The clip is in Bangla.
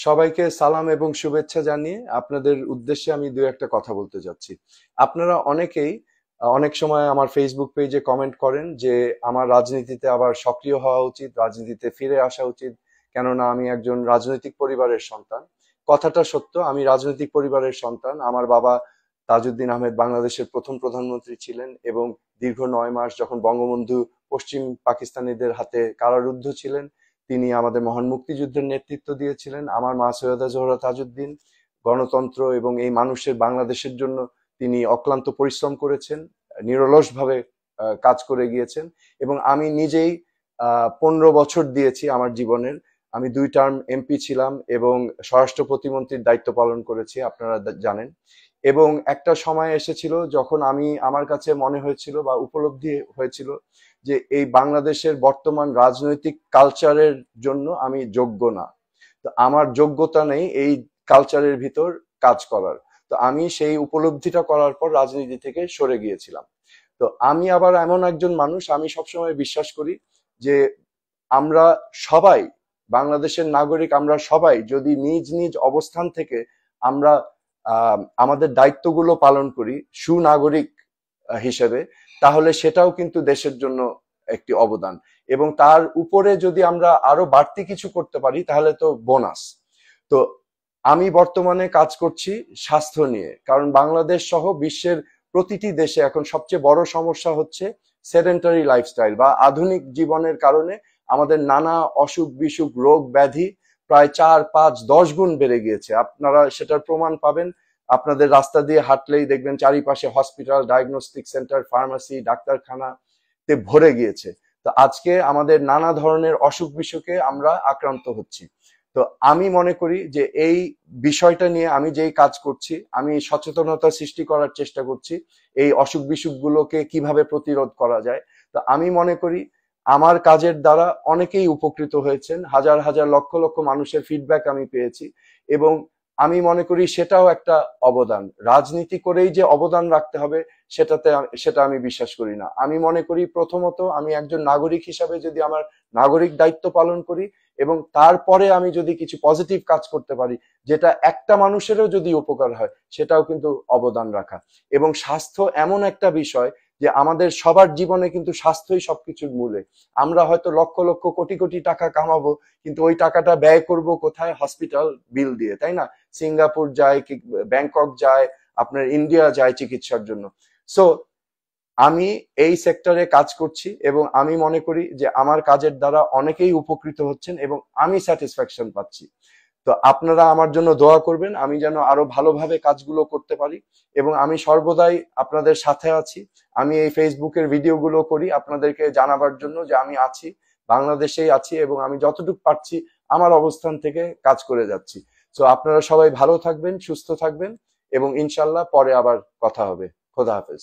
সবাইকে সালাম এবং শুভেচ্ছা জানিয়ে আপনাদের উদ্দেশ্যে আমি দু একটা কথা বলতে যাচ্ছি। আপনারা অনেকেই অনেক সময় আমার ফেসবুক পেজে কমেন্ট করেন যে আমার রাজনীতিতে আবার সক্রিয় হওয়া উচিত, রাজনীতিতে ফিরে আসা উচিত, কেননা আমি একজন রাজনৈতিক পরিবারের সন্তান। কথাটা সত্য, আমি রাজনৈতিক পরিবারের সন্তান। আমার বাবা তাজউদ্দিন আহমেদ বাংলাদেশের প্রথম প্রধানমন্ত্রী ছিলেন এবং দীর্ঘ ৯ মাস যখন বঙ্গবন্ধু পশ্চিম পাকিস্তানিদের হাতে কারারুদ্ধ ছিলেন, তিনি আমাদের মহান মুক্তিযুদ্ধের নেতৃত্ব দিয়েছিলেন। আমার মা সৈয়দা জোহরা তাজউদ্দিন গণতন্ত্র এবং এই মানুষের বাংলাদেশের জন্য তিনি অক্লান্ত পরিশ্রম করেছেন, নিরলসভাবে কাজ করে গিয়েছেন। এবং আমি নিজেই ১৫ বছর দিয়েছি আমার জীবনের। আমি ২ টার্ম এমপি ছিলাম এবং স্বরাষ্ট্র প্রতিমন্ত্রীর দায়িত্ব পালন করেছি, আপনারা জানেন। এবং একটা সময় এসেছিল যখন আমার কাছে মনে হয়েছিল বা উপলব্ধি হয়েছিল যে এই বাংলাদেশের বর্তমান রাজনৈতিক কালচারের জন্য আমি যোগ্য না। তো আমার যোগ্যতা নেই এই কালচারের ভিতর কাজ করার। তো আমি সেই উপলব্ধিটা করার পর রাজনীতি থেকে সরে গিয়েছিলাম। তো আমি আবার এমন একজন মানুষ, আমি সবসময় বিশ্বাস করি যে আমরা সবাই বাংলাদেশের নাগরিক, আমরা সবাই যদি নিজ নিজ অবস্থান থেকে আমরা আমাদের দায়িত্বগুলো পালন করি সুনাগরিক হিসেবে, তাহলে সেটাও কিন্তু দেশের জন্য একটি অবদান। এবং তার উপরে যদি আমরা আরো বাড়তি কিছু করতে পারি তাহলে তো বোনাস। তো আমি বর্তমানে কাজ করছি স্বাস্থ্য নিয়ে, কারণ বাংলাদেশ সহ বিশ্বের প্রতিটি দেশে এখন সবচেয়ে বড় সমস্যা হচ্ছে সেডেন্টারি লাইফস্টাইল বা আধুনিক জীবনের কারণে আমাদের নানা অসুখ বিসুখ রোগ ব্যাধি প্রায় ৪, ৫, ১০ গুণ বেড়ে গিয়েছে। আপনারা সেটার প্রমাণ পাবেন, আপনাদের রাস্তা দিয়ে হাঁটলেই দেখবেন চারিপাশে হসপিটাল, ডায়াগনস্টিক সেন্টার, ফার্মাসি, ডাক্তারখানাতে ভরে গিয়েছে। তো আজকে আমাদের নানা ধরনের অসুখ বিসুখে আমরা আক্রান্ত হচ্ছি। তো আমি মনে করি যে এই বিষয়টা নিয়ে আমি যেই কাজ করছি, আমি সচেতনতা সৃষ্টি করার চেষ্টা করছি এই অসুখ বিসুখ গুলোকে কিভাবে প্রতিরোধ করা যায়। তো আমি মনে করি আমার কাজের দ্বারা অনেকেই উপকৃত হয়েছেন, হাজার হাজার লক্ষ লক্ষ মানুষের ফিডব্যাক আমি পেয়েছি। এবং আমি মনে করি সেটাও একটা অবদান। রাজনীতি করেই যে অবদান রাখতে হবে সেটা আমি বিশ্বাস করি না। আমি মনে করি প্রথমত আমি একজন নাগরিক হিসাবে যদি আমার নাগরিক দায়িত্ব পালন করি এবং তারপরে আমি যদি কিছু পজিটিভ কাজ করতে পারি যেটা একটা মানুষেরও যদি উপকার হয়, সেটাও কিন্তু অবদান রাখা। এবং স্বাস্থ্য এমন একটা বিষয় যে আমাদের সবার জীবনে কিন্তু স্বাস্থ্যই সবকিছুর মূলে। আমরা হয়তো লক্ষ লক্ষ কোটি কোটি টাকা কামাবো, কিন্তু ওই টাকাটা ব্যয় করব কোথায়? হসপিটাল বিল দিয়ে, তাই না? সিঙ্গাপুর যায়, কি ব্যাংকক যায়, আপনার ইন্ডিয়া যায় চিকিৎসার জন্য। সো আমি এই সেক্টরে কাজ করছি এবং আমি মনে করি যে আমার কাজের দ্বারা অনেকেই উপকৃত হচ্ছেন এবং আমি স্যাটিসফ্যাকশন পাচ্ছি। তো আপনারা আমার জন্য দোয়া করবেন, আমি যেন আরো ভালোভাবে কাজগুলো করতে পারি। এবং আমি সর্বদাই আপনাদের সাথে আছি। আমি এই ফেসবুকের ভিডিওগুলো করি আপনাদেরকে জানাবার জন্য যে আমি আছি, বাংলাদেশেই আছি এবং আমি যতটুকু পারছি আমার অবস্থান থেকে কাজ করে যাচ্ছি। তো আপনারা সবাই ভালো থাকবেন, সুস্থ থাকবেন এবং ইনশাল্লাহ পরে আবার কথা হবে। খোদা হাফেজ।